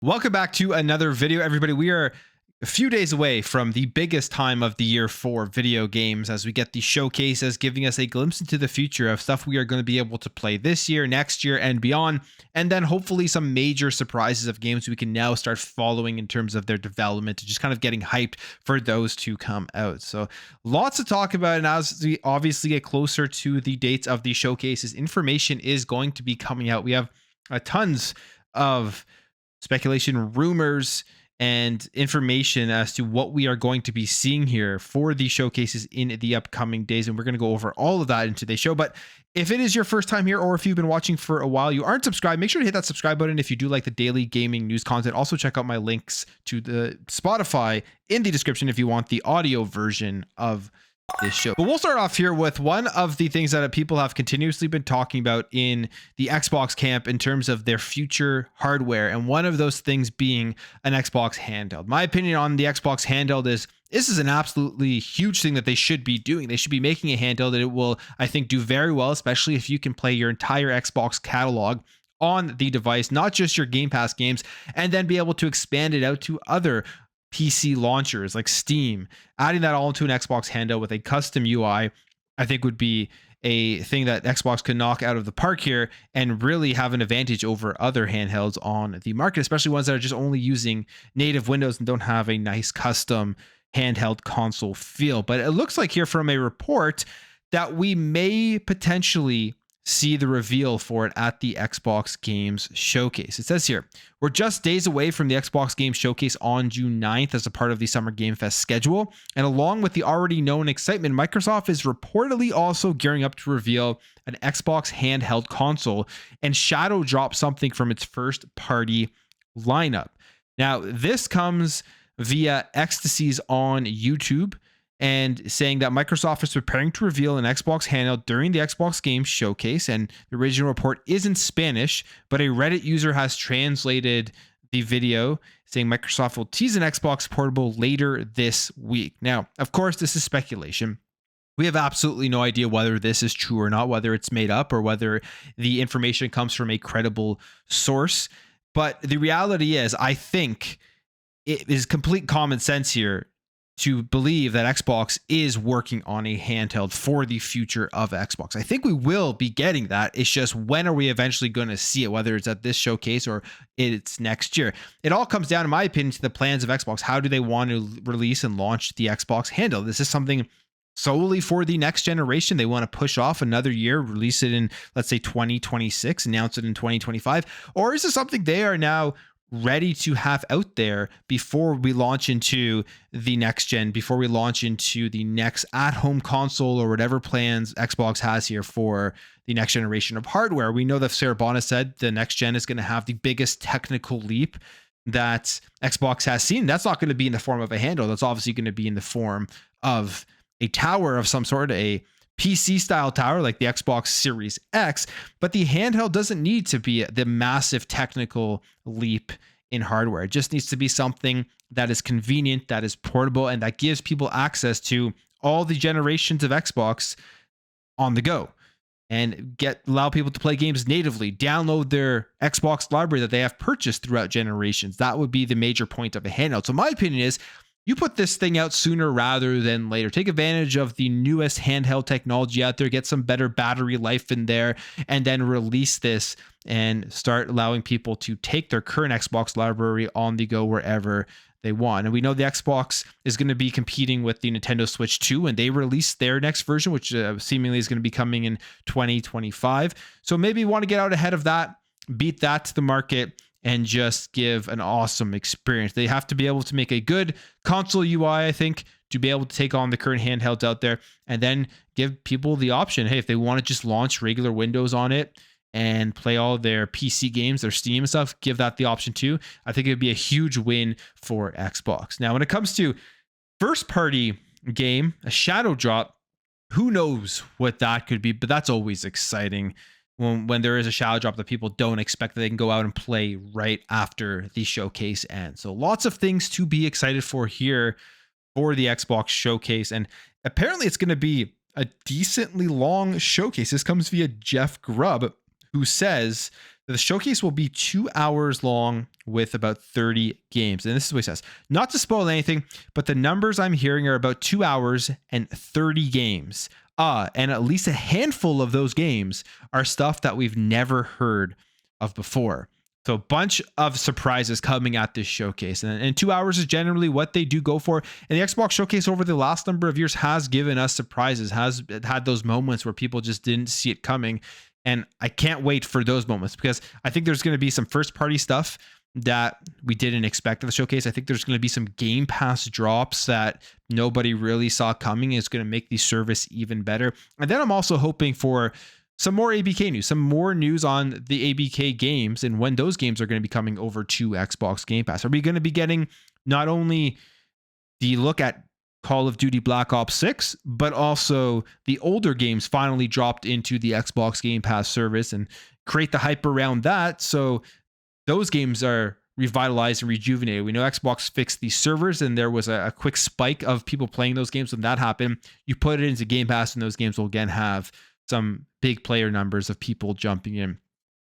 Welcome back to another video, everybody. We are a few days away from the biggest time of the year for video games as we get the showcases giving us a glimpse into the future of stuff we are going to be able to play this year, next year, and beyond. And then hopefully some major surprises of games we can now start following in terms of their development and just kind of getting hyped for those to come out. So lots to talk about. And as we obviously get closer to the dates of the showcases, information is going to be coming out. We have tons of speculation, rumors, and information as to what we are going to be seeing here for the showcases in the upcoming days. And we're going to go over all of that in today's show. But if it is your first time here, or if you've been watching for a while, you aren't subscribed, make sure to hit that subscribe button if you do like the daily gaming news content. Also check out my links to the Spotify in the description if you want the audio version of this show. But we'll start off here with one of the things that people have continuously been talking about in the Xbox camp in terms of their future hardware, and one of those things being an Xbox handheld. My opinion on the Xbox handheld is this is an absolutely huge thing that they should be doing. They should be making a handheld that it will, I think, do very well, especially if you can play your entire Xbox catalog on the device, not just your Game Pass games, and then be able to expand it out to other PC launchers like Steam. Adding that all into an Xbox handheld with a custom UI, I think would be a thing that Xbox could knock out of the park here and really have an advantage over other handhelds on the market, especially ones that are just only using native Windows and don't have a nice custom handheld console feel. But it looks like here from a report that we may potentially see the reveal for it at the Xbox Games Showcase. It says here, we're just days away from the Xbox Games Showcase on June 9th as a part of the Summer Game Fest schedule. And along with the already known excitement, Microsoft is reportedly also gearing up to reveal an Xbox handheld console and shadow drop something from its first party lineup. Now, this comes via Ecstasies on YouTube, and saying that Microsoft is preparing to reveal an Xbox handheld during the Xbox Games Showcase. And the original report is in Spanish, but a Reddit user has translated the video saying Microsoft will tease an Xbox portable later this week. Now, of course, this is speculation. We have absolutely no idea whether this is true or not, whether it's made up or whether the information comes from a credible source. But the reality is, I think it is complete common sense here to believe that Xbox is working on a handheld for the future of Xbox. I think we will be getting that. It's just, when are we eventually going to see it, whether it's at this showcase or it's next year? It all comes down, in my opinion, to the plans of Xbox. How do they want to release and launch the Xbox handheld? This is something solely for the next generation. They want to push off another year, release it in, let's say, 2026, announce it in 2025? Or is this something they are now ready to have out there before we launch into the next gen, before we launch into the next at-home console or whatever plans Xbox has here for the next generation of hardware? We know that Sarah Bonnet said the next gen is going to have the biggest technical leap that Xbox has seen. That's not going to be in the form of a handle. That's obviously going to be in the form of a tower of some sort, a PC style tower like the Xbox Series X, but the handheld doesn't need to be the massive technical leap in hardware. It just needs to be something that is convenient, that is portable, and that gives people access to all the generations of Xbox on the go, and allow people to play games natively, download their Xbox library that they have purchased throughout generations. That would be the major point of a handheld. So my opinion is, you put this thing out sooner rather than later. Take advantage of the newest handheld technology out there, get some better battery life in there, and then release this and start allowing people to take their current Xbox library on the go wherever they want. And we know the Xbox is going to be competing with the Nintendo Switch 2 when they release their next version, which seemingly is going to be coming in 2025. So maybe you want to get out ahead of that, beat that to the market, and just give an awesome experience. They have to be able to make a good console UI, I think, to be able to take on the current handhelds out there, and then give people the option, hey, if they want to just launch regular Windows on it and play all their PC games, their Steam and stuff, give that the option too. I think it would be a huge win for Xbox. Now, when it comes to first party game, a shadow drop, who knows what that could be, but that's always exciting when there is a shadow drop that people don't expect that they can go out and play right after the showcase ends. So lots of things to be excited for here for the Xbox Showcase. And apparently it's going to be a decently long showcase. This comes via Jeff Grubb, who says that the showcase will be 2 hours long with about 30 games. And this is what he says. Not to spoil anything, but the numbers I'm hearing are about 2 hours and 30 games. And at least a handful of those games are stuff that we've never heard of before. So a bunch of surprises coming at this showcase. And 2 hours is generally what they do go for. And the Xbox showcase over the last number of years has given us surprises, has had those moments where people just didn't see it coming. And I can't wait for those moments, because I think there's going to be some first party stuff that we didn't expect at the showcase. I think there's going to be some Game Pass drops that nobody really saw coming. It's going to make the service even better. And then I'm also hoping for some more ABK news, some more news on the ABK games and when those games are going to be coming over to Xbox Game Pass. Are we going to be getting not only the look at Call of Duty Black Ops 6, but also the older games finally dropped into the Xbox Game Pass service, and create the hype around that so those games are revitalized and rejuvenated. We know Xbox fixed the servers, and there was a quick spike of people playing those games. When that happened, you put it into Game Pass, and those games will again have some big player numbers of people jumping in.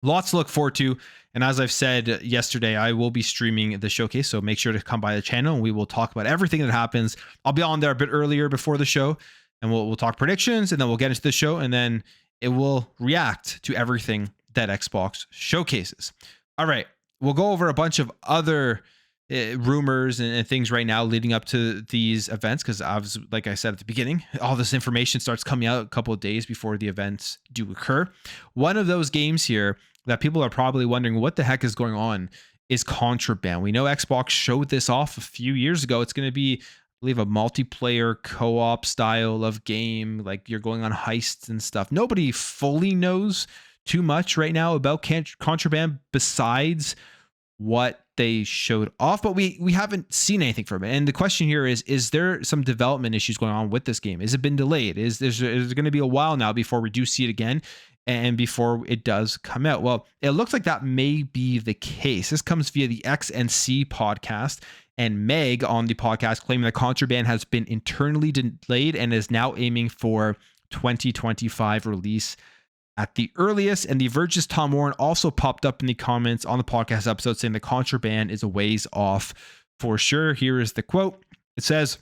Lots to look forward to. And as I've said yesterday, I will be streaming the showcase, so make sure to come by the channel and we will talk about everything that happens. I'll be on there a bit earlier before the show, and we'll talk predictions, and then we'll get into the show, and then it will react to everything that Xbox showcases. All right, we'll go over a bunch of other rumors and things right now leading up to these events, because like I said at the beginning, all this information starts coming out a couple of days before the events do occur. One of those games here that people are probably wondering what the heck is going on is Contraband. We know Xbox showed this off a few years ago. It's going to be, I believe, a multiplayer co-op style of game, like you're going on heists and stuff. Nobody fully knows too much right now about Contraband besides what they showed off, but we haven't seen anything from it. And the question here is there some development issues going on with this game? Has it been delayed? Is it going to be a while now before we do see it again and before it does come out? Well, it looks like that may be the case. This comes via the XNC podcast, and Meg on the podcast claiming that Contraband has been internally delayed and is now aiming for 2025 release at the earliest. And The Verge's Tom Warren also popped up in the comments on the podcast episode saying the Contraband is a ways off for sure. Here is the quote. It says,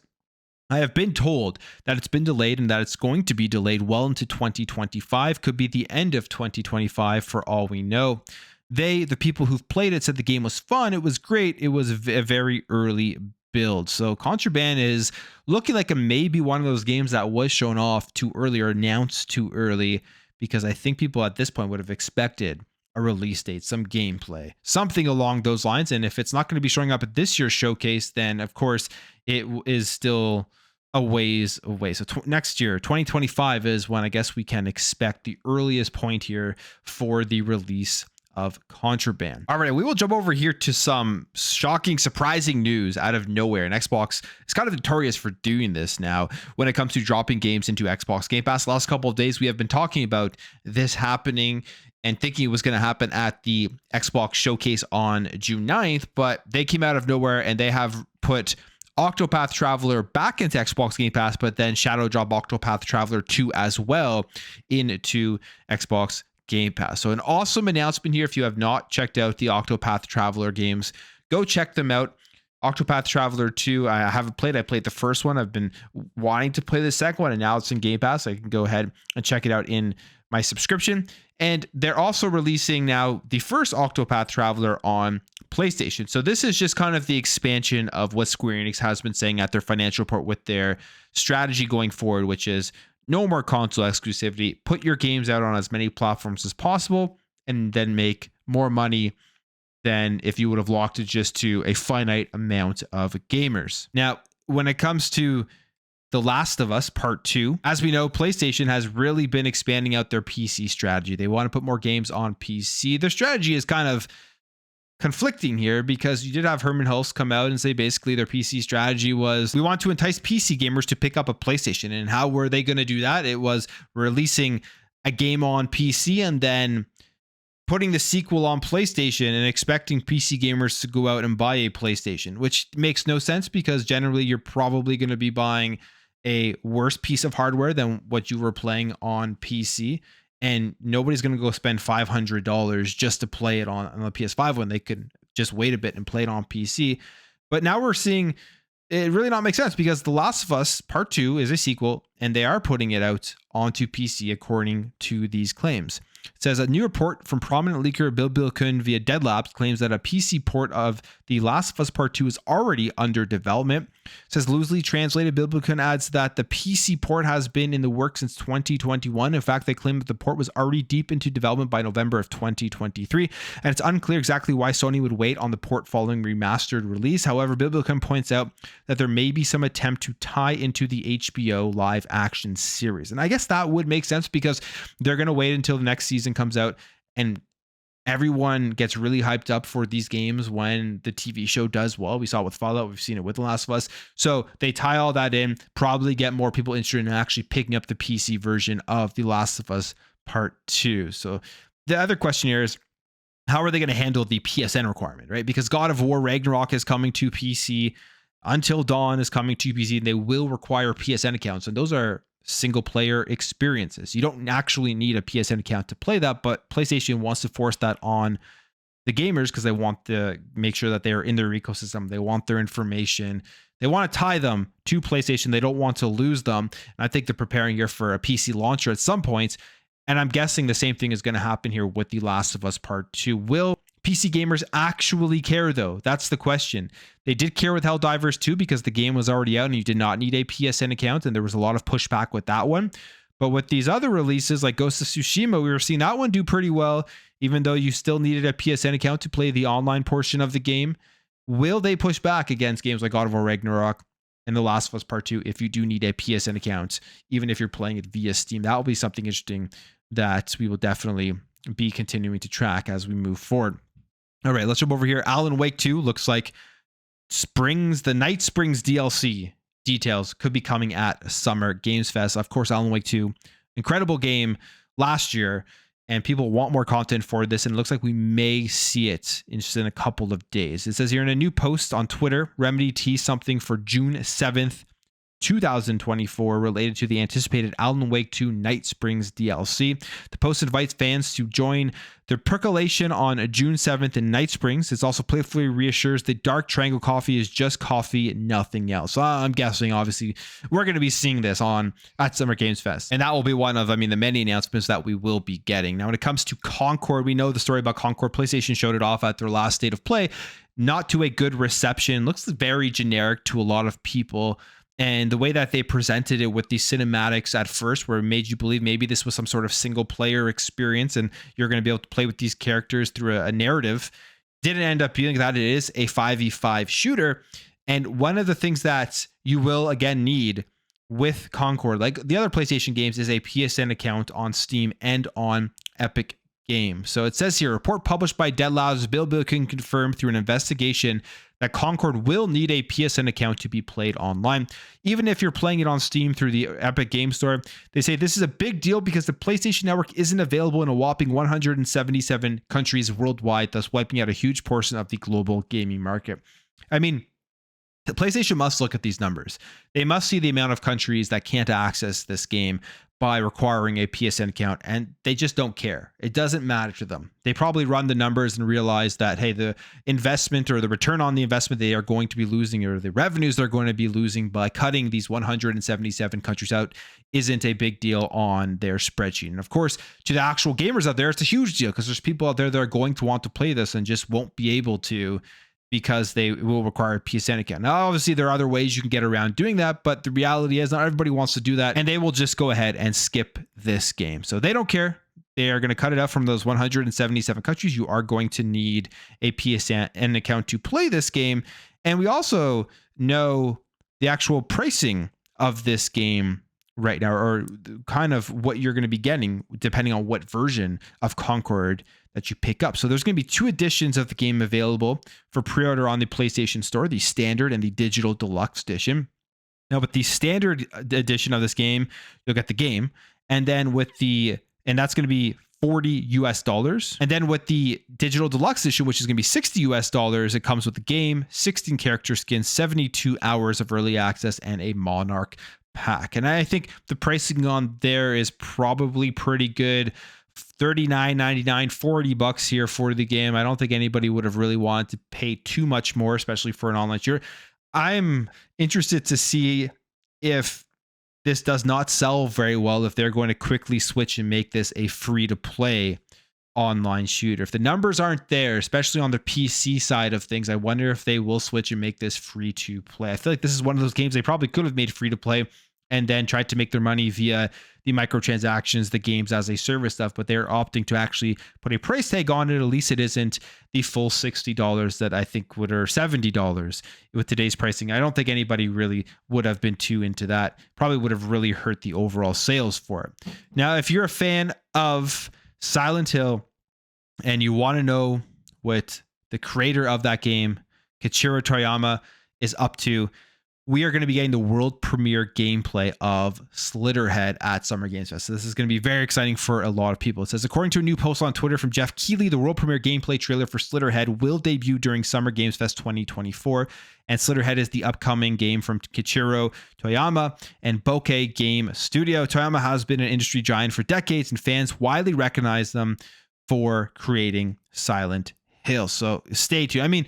"I have been told that it's been delayed and that it's going to be delayed well into 2025, could be the end of 2025 for all we know. The people who've played it said the game was fun. It was great. It was a very early build." So Contraband is looking like maybe one of those games that was shown off too early or announced too early, because I think people at this point would have expected a release date, some gameplay, something along those lines. And if it's not going to be showing up at this year's showcase, then of course it is still a ways away. So next year, 2025 is when I guess we can expect the earliest point here for the release of Contraband. All right, we will jump over here to some shocking, surprising news out of nowhere. And Xbox is kind of notorious for doing this now when it comes to dropping games into Xbox Game Pass. The last couple of days, we have been talking about this happening and thinking it was going to happen at the Xbox showcase on June 9th, but they came out of nowhere and they have put Octopath Traveler back into Xbox Game Pass, but then Shadow Drop Octopath Traveler 2 as well into Xbox Game Pass. So an awesome announcement here. If you have not checked out the Octopath Traveler games, go check them out. Octopath Traveler 2, I haven't played. I played the first one. I've been wanting to play the second one, and now it's in Game Pass. I can go ahead and check it out in my subscription. And they're also releasing now the first Octopath Traveler on PlayStation. So this is just kind of the expansion of what Square Enix has been saying at their financial report with their strategy going forward, which is no more console exclusivity. Put your games out on as many platforms as possible and then make more money than if you would have locked it just to a finite amount of gamers. Now, when it comes to The Last of Us Part 2, as we know, PlayStation has really been expanding out their PC strategy. They want to put more games on PC. Their strategy is kind of conflicting here because you did have Herman Hulst come out and say basically their PC strategy was, we want to entice PC gamers to pick up a PlayStation. And how were they going to do that? It was releasing a game on PC and then putting the sequel on PlayStation and expecting PC gamers to go out and buy a PlayStation, which makes no sense because generally you're probably going to be buying a worse piece of hardware than what you were playing on PC. and nobody's going to go spend $500 just to play it on the PS5 when they could just wait a bit and play it on PC. But now we're seeing it really not make sense, because The Last of Us Part 2 is a sequel, and they are putting it out onto PC according to these claims. It says a new report from prominent leaker Bill Kun via Dead Labs claims that a PC port of The Last of Us Part 2 is already under development. It says loosely translated, Bill Kun adds that the PC port has been in the works since 2021. In fact, they claim that the port was already deep into development by November of 2023, and it's unclear exactly why Sony would wait on the port following remastered release. However, Bill Kun points out that there may be some attempt to tie into the HBO live action series. And I guess that would make sense, because they're going to wait until the next season comes out, and everyone gets really hyped up for these games when the TV show does well. We saw it with Fallout. We've seen it with The Last of Us. So they tie all that in, probably get more people interested in actually picking up the PC version of The Last of Us Part 2. So the other question here is, how are they going to handle the PSN requirement, right? Because God of War Ragnarok is coming to PC. Until Dawn is coming to PC, and they will require PSN accounts. And those are single player experiences. You don't actually need a PSN account to play that, but PlayStation wants to force that on the gamers because they want to make sure that they're in their ecosystem. They want their information. They want to tie them to PlayStation. They don't want to lose them. And I think they're preparing here for a PC launcher at some point. And I'm guessing the same thing is going to happen here with The Last of Us Part 2. Will PC gamers actually care, though? That's the question. They did care with Helldivers 2 because the game was already out and you did not need a PSN account, and there was a lot of pushback with that one. But with these other releases like Ghost of Tsushima, we were seeing that one do pretty well, even though you still needed a PSN account to play the online portion of the game. Will they push back against games like God of War Ragnarok and The Last of Us Part 2 if you do need a PSN account, even if you're playing it via Steam? That will be something interesting that we will definitely be continuing to track as we move forward. All right, let's jump over here. Alan Wake 2 looks like the Night Springs DLC details could be coming at Summer Games Fest. Of course, Alan Wake 2, incredible game last year, and people want more content for this, and it looks like we may see it in just in a couple of days. It says here in a new post on Twitter, Remedy teased something for June 7th, 2024 related to the anticipated Alan Wake 2 Night Springs DLC. The post invites fans to join the percolation on June 7th in Night Springs. It also playfully reassures that Dark Triangle coffee is just coffee, nothing else. So I'm guessing, obviously, we're going to be seeing this at Summer Games Fest. And that will be one of, the many announcements that we will be getting. Now, when it comes to Concord, we know the story about Concord. PlayStation showed it off at their last State of Play. Not to a good reception. Looks very generic to a lot of people. And the way that they presented it with these cinematics at first, where it made you believe maybe this was some sort of single player experience and you're going to be able to play with these characters through a narrative, didn't end up being that. It is a 5v5 shooter. And one of the things that you will again need with Concord, like the other PlayStation games, is a PSN account on Steam and on Epic Games. So it says here, a report published by Dead Labs, Bill can confirm through an investigation that Concord will need a PSN account to be played online. Even if you're playing it on Steam through the Epic Game Store, they say this is a big deal because the PlayStation Network isn't available in a whopping 177 countries worldwide, thus wiping out a huge portion of the global gaming market. The PlayStation must look at these numbers. They must see the amount of countries that can't access this game by requiring a PSN account, and they just don't care. It doesn't matter to them. They probably run the numbers and realize that, hey, the investment or the return on the investment they are going to be losing, or the revenues they're going to be losing by cutting these 177 countries out, isn't a big deal on their spreadsheet. And of course, to the actual gamers out there, it's a huge deal because there's people out there that are going to want to play this and just won't be able to, because they will require a PSN account. Now, obviously, there are other ways you can get around doing that, but the reality is not everybody wants to do that, and they will just go ahead and skip this game. So they don't care. They are going to cut it out from those 177 countries. You are going to need a PSN account to play this game. And we also know the actual pricing of this game right now, or kind of what you're going to be getting depending on what version of Concord that you pick up. So there's going to be 2 editions of the game available for pre-order on the PlayStation Store, the standard and the digital deluxe edition. Now with the standard edition of this game, you'll get the game, and that's going to be $40. And then with the digital deluxe edition, which is going to be $60, it comes with the game, 16 character skins, 72 hours of early access, and a Monarch pack. And I think the pricing on there is probably pretty good. $39.99, $40 here for the game. I don't think anybody would have really wanted to pay too much more, especially for an online shooter. I'm interested to see if this does not sell very well, if they're going to quickly switch and make this a free-to-play online shooter. If the numbers aren't there, especially on the PC side of things, I wonder if they will switch and make this free-to-play. I feel like this is one of those games they probably could have made free-to-play and then tried to make their money via the microtransactions, the games as a service stuff, but they're opting to actually put a price tag on it. At least it isn't the full $60 that I think would, or $70 with today's pricing. I don't think anybody really would have been too into that. Probably would have really hurt the overall sales for it. Now, if you're a fan of Silent Hill and you want to know what the creator of that game, Kichiro Toyama, is up to, we are going to be getting the world premiere gameplay of Slitterhead at Summer Games Fest. So this is going to be very exciting for a lot of people. It says, according to a new post on Twitter from Jeff Keighley, the world premiere gameplay trailer for Slitterhead will debut during Summer Games Fest 2024. And Slitterhead is the upcoming game from Kichiro Toyama and Bokeh Game Studio. Toyama has been an industry giant for decades, and fans widely recognize them for creating Silent Hill. So stay tuned. I mean,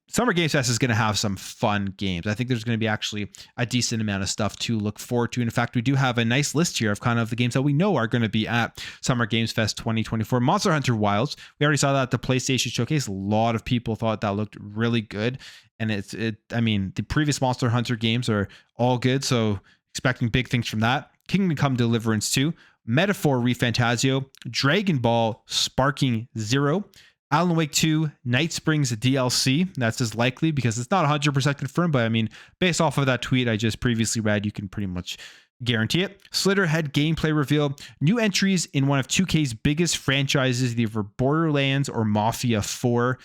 Summer Games Fest is going to have some fun games. I think there's going to be actually a decent amount of stuff to look forward to. And in fact, we do have a nice list here of kind of the games that we know are going to be at Summer Games Fest 2024. Monster Hunter Wilds. We already saw that at the PlayStation Showcase. A lot of people thought that looked really good. And I mean, the previous Monster Hunter games are all good. So expecting big things from that. Kingdom Come Deliverance 2. Metaphor ReFantazio. Dragon Ball Sparking Zero. Alan Wake 2, Night Springs DLC. That's as likely because it's not 100% confirmed, but I mean, based off of that tweet I just previously read, you can pretty much guarantee it. Slitterhead gameplay reveal. New entries in one of 2K's biggest franchises, either Borderlands or Mafia 4.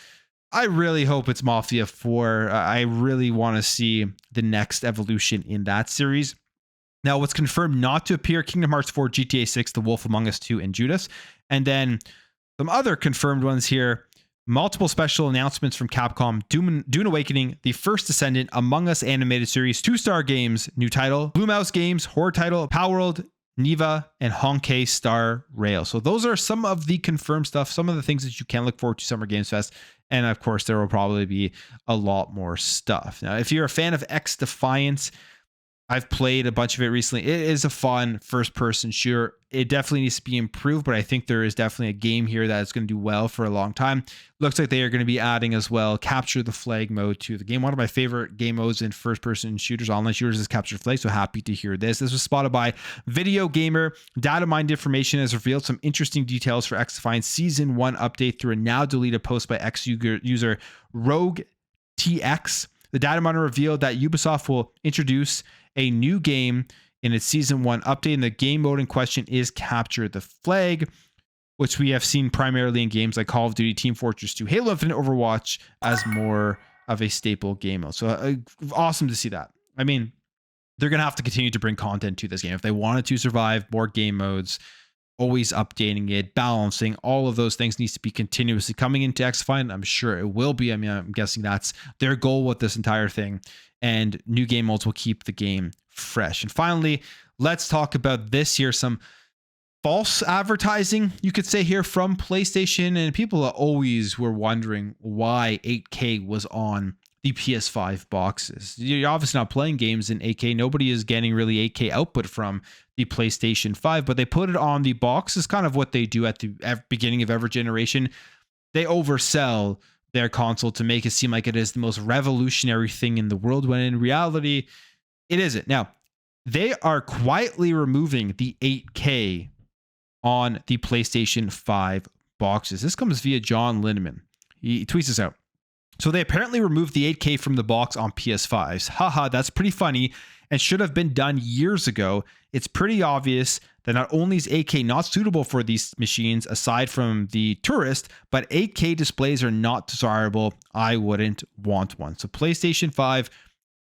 I really hope it's Mafia 4. I really want to see the next evolution in that series. Now, what's confirmed not to appear: Kingdom Hearts 4, GTA 6, The Wolf Among Us 2, and Judas. And then some other confirmed ones here. Multiple special announcements from Capcom. Dune Awakening, The First Descendant, Among Us animated series, 2-Star Games, new title, Blue Mouse Games, horror title, Palworld, Niva, and Honkai Star Rail. So those are some of the confirmed stuff, some of the things that you can look forward to Summer Games Fest. And of course, there will probably be a lot more stuff. Now, if you're a fan of xDefiant, I've played a bunch of it recently. It is a fun first-person shooter. It definitely needs to be improved, but I think there is definitely a game here that is going to do well for a long time. Looks like they are going to be adding as well Capture the Flag mode to the game. One of my favorite game modes in first-person shooters, online shooters, is Capture the Flag, so happy to hear this. This was spotted by Video Gamer. Data mined information has revealed some interesting details for xDefiant Season 1 update through a now-deleted post by user Rogue TX. The data miner revealed that Ubisoft will introduce a new game in its Season 1 update, and the game mode in question is Capture the Flag, which we have seen primarily in games like Call of Duty, Team Fortress 2, Halo Infinite, Overwatch as more of a staple game mode. So awesome to see that. I mean, they're going to have to continue to bring content to this game. If they wanted to survive, more game modes, always updating it, balancing, all of those things needs to be continuously coming into xDefiant. I'm sure it will be. I mean, I'm guessing that's their goal with this entire thing. And new game modes will keep the game fresh. And finally, let's talk about this here. Some false advertising, you could say, here from PlayStation. And people always were wondering why 8K was on the PS5 boxes. You're obviously not playing games in 8K. Nobody is getting really 8K output from the PlayStation 5, but they put it on the box. It's kind of what they do at the beginning of every generation. They oversell their console to make it seem like it is the most revolutionary thing in the world, when in reality, it isn't. Now, they are quietly removing the 8K on the PlayStation 5 boxes. This comes via John Linneman. He tweets this out. So they apparently removed the 8K from the box on PS5s. Haha, that's pretty funny and should have been done years ago. It's pretty obvious that not only is 8K not suitable for these machines, aside from the tourist, but 8K displays are not desirable. I wouldn't want one. So PlayStation 5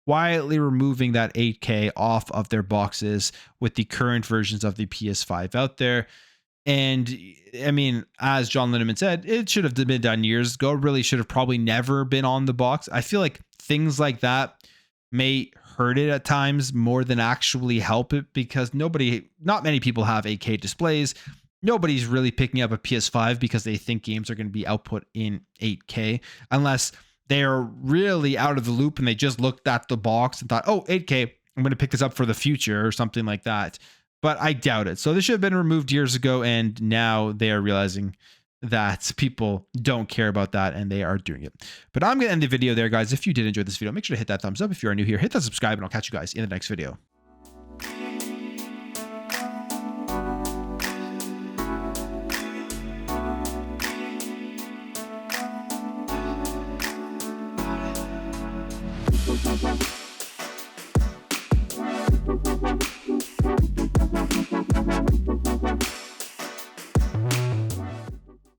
quietly removing that 8K off of their boxes with the current versions of the PS5 out there. And I mean, as John Linneman said, it should have been done years ago. It really should have probably never been on the box. I feel like things like that may hurt it at times more than actually help it, because not many people have 8K displays. Nobody's really picking up a PS5 because they think games are going to be output in 8K, unless they're really out of the loop and they just looked at the box and thought, oh, 8K, I'm going to pick this up for the future or something like that. But I doubt it. So this should have been removed years ago, and now they are realizing that people don't care about that and they are doing it. But I'm going to end the video there, guys. If you did enjoy this video, make sure to hit that thumbs up. If you are new here, hit that subscribe, and I'll catch you guys in the next video. Bye.